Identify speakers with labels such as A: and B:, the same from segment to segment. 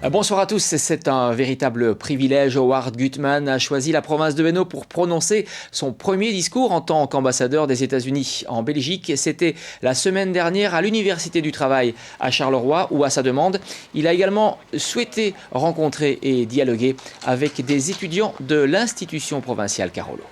A: Bonsoir à tous, c'est un véritable privilège. Howard Gutmann a choisi la province de Hainaut pour prononcer son premier discours en tant qu'ambassadeur des États-Unis en Belgique. C'était la semaine dernière à l'Université du Travail à Charleroi où, à sa demande, il a également souhaité rencontrer et dialoguer avec des étudiants de l'institution provinciale Carolo.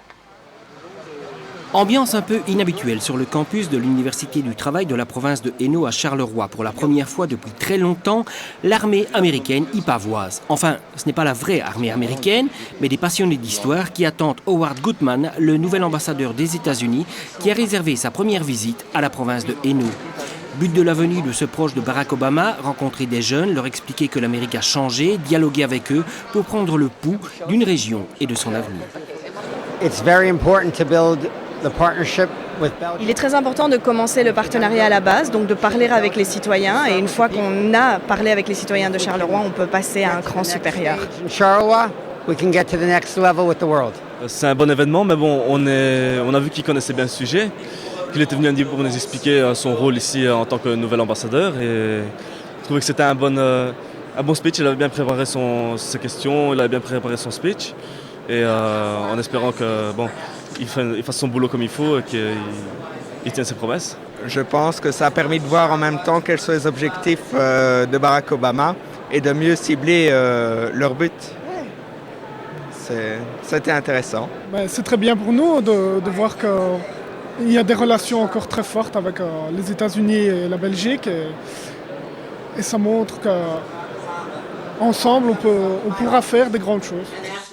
B: Ambiance un peu inhabituelle sur le campus de l'Université du Travail de la province de Hainaut à Charleroi. Pour la première fois depuis très longtemps, l'armée américaine y pavoise. Enfin, ce n'est pas la vraie armée américaine, mais des passionnés d'histoire qui attendent Howard Gutmann, le nouvel ambassadeur des États-Unis, qui a réservé sa première visite à la province de Hainaut. But de la venue de ce proche de Barack Obama, rencontrer des jeunes, leur expliquer que l'Amérique a changé, dialoguer avec eux pour prendre le pouls d'une région et de son avenir.
C: It's very important to build
D: Il est très important de commencer le partenariat à la base, donc de parler avec les citoyens. Et une fois qu'on a parlé avec les citoyens de Charleroi, on peut passer à un cran supérieur.
E: C'est un bon événement, mais bon, on a vu qu'il connaissait bien le sujet, qu'il était venu pour nous expliquer son rôle ici en tant que nouvel ambassadeur. Et je trouvais que c'était un bon speech. Il avait bien préparé ses questions, il avait bien préparé son speech. Et en espérant que il fasse son boulot comme il faut et qu'il tienne ses promesses.
F: Je pense que ça a permis de voir en même temps quels sont les objectifs de Barack Obama et de mieux cibler leur but. C'était intéressant.
G: C'est très bien pour nous de voir qu'il y a des relations encore très fortes avec les États-Unis et la Belgique. Et ça montre qu'ensemble, on pourra faire des grandes choses.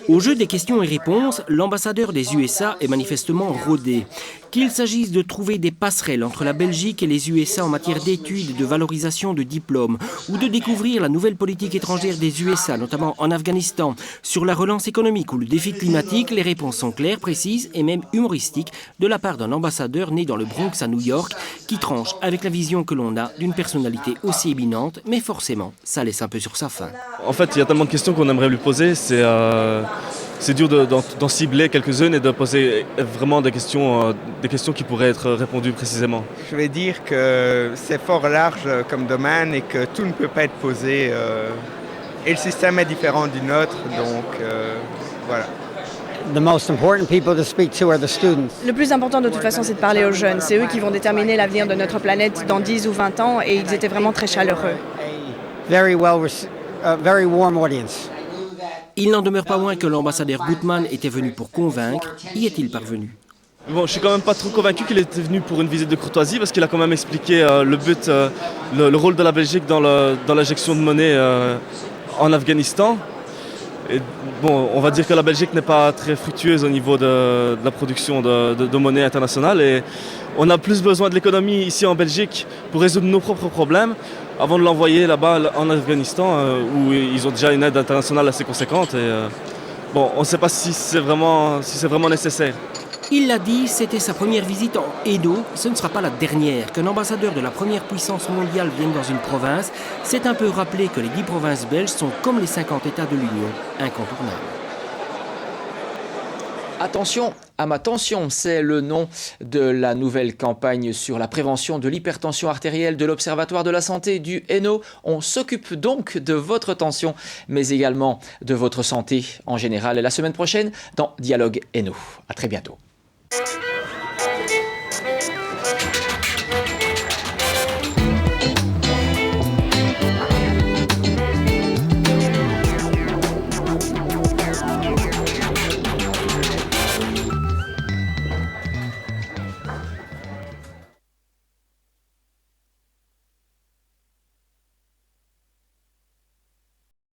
B: Au jeu des questions et réponses, l'ambassadeur des USA est manifestement rodé. Qu'il s'agisse de trouver des passerelles entre la Belgique et les USA en matière d'études et de valorisation de diplômes, ou de découvrir la nouvelle politique étrangère des USA, notamment en Afghanistan, sur la relance économique ou le défi climatique, les réponses sont claires, précises et même humoristiques de la part d'un ambassadeur né dans le Bronx à New York, qui tranche avec la vision que l'on a d'une personnalité aussi éminente, mais forcément, ça laisse un peu sur sa faim.
E: En fait, il y a tellement de questions qu'on aimerait lui poser, c'est dur d'en cibler quelques-unes et de poser vraiment des questions qui pourraient être répondues précisément.
F: Je vais dire que c'est fort large comme domaine et que tout ne peut pas être posé. Et le système est différent du nôtre, donc voilà.
D: Le plus important de toute façon, c'est de parler aux jeunes. C'est eux qui vont déterminer l'avenir de notre planète dans 10 ou 20 ans et ils étaient vraiment très chaleureux.
C: Very warm audience.
B: Il n'en demeure pas moins que l'ambassadeur Gutmann était venu pour convaincre. Y est-il parvenu ?
E: Bon, je suis quand même pas trop convaincu qu'il était venu pour une visite de courtoisie parce qu'il a quand même expliqué le but, le rôle de la Belgique dans l'injection de monnaie en Afghanistan. Et bon, on va dire que la Belgique n'est pas très fructueuse au niveau de la production de monnaie internationale et on a plus besoin de l'économie ici en Belgique pour résoudre nos propres problèmes avant de l'envoyer là-bas en Afghanistan où ils ont déjà une aide internationale assez conséquente. Et, on ne sait pas si c'est vraiment nécessaire.
B: Il l'a dit, c'était sa première visite en Hainaut. Ce ne sera pas la dernière. Qu'un ambassadeur de la première puissance mondiale vienne dans une province, c'est un peu rappeler que les 10 provinces belges sont comme les 50 États de l'Union, incontournables.
A: Attention à ma tension, c'est le nom de la nouvelle campagne sur la prévention de l'hypertension artérielle de l'Observatoire de la santé du Hainaut. On s'occupe donc de votre tension, mais également de votre santé en général. Et la semaine prochaine, dans Dialogue Hainaut. À très bientôt.